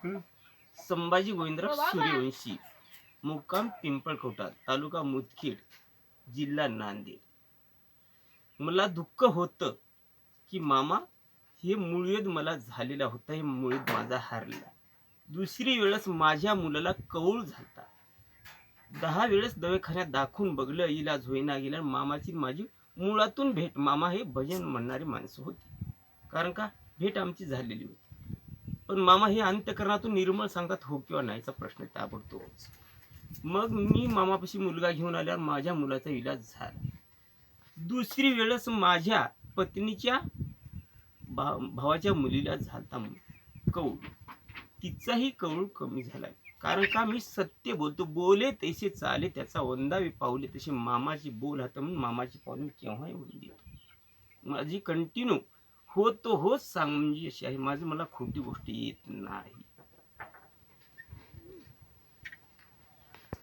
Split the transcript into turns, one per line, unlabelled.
हं. संभाजी गोविंदराव सूर्यवंशी, मुक्काम पिंपळकोटा, तालुका मुदखेड, जिल्हा नांदेड. मला दुःख होतं, की मामा हे मुळव्याध मला झालेला होता, हे मुळव्याध माझा हारला. दुसरी वेळेस माझ्या मुलाला कौळ झालता. 10 वेळेस दवाखान्यात दाखवून बघलं, इलाज होईना गेला. मामाची माझी मुळातून भेट. मामा हे भजन म्हणणारी माणसं होती. कारण का भेट आमची झालेली होती. पण मामा हे अंतःकरणातून निर्मळ सांगतात हो किंवा नाहीचा प्रश्न ताबडतोबच. मग मी मामापाशी मुलगा घेऊन आल्यावर माझ्या मुलाचा इलाज झाला. दुसरी वेळेस माझ्या पत्नीच्या भावाच्या मुलीला झालता कौळ. तिचाही कौळ कमी झालाय. कारण का मी सत्य बोलतो. बोले तैसे चाले त्याचा वंदावे पाऊले तसे मामाची बोल हात म्हणून मामाची पाऊल मी केव्हाही ओढून देतो. माझी कंटिन्यू हो तो होच सांग म्हणजे अशी आहे. माझं मला खोटी गोष्ट येत नाही.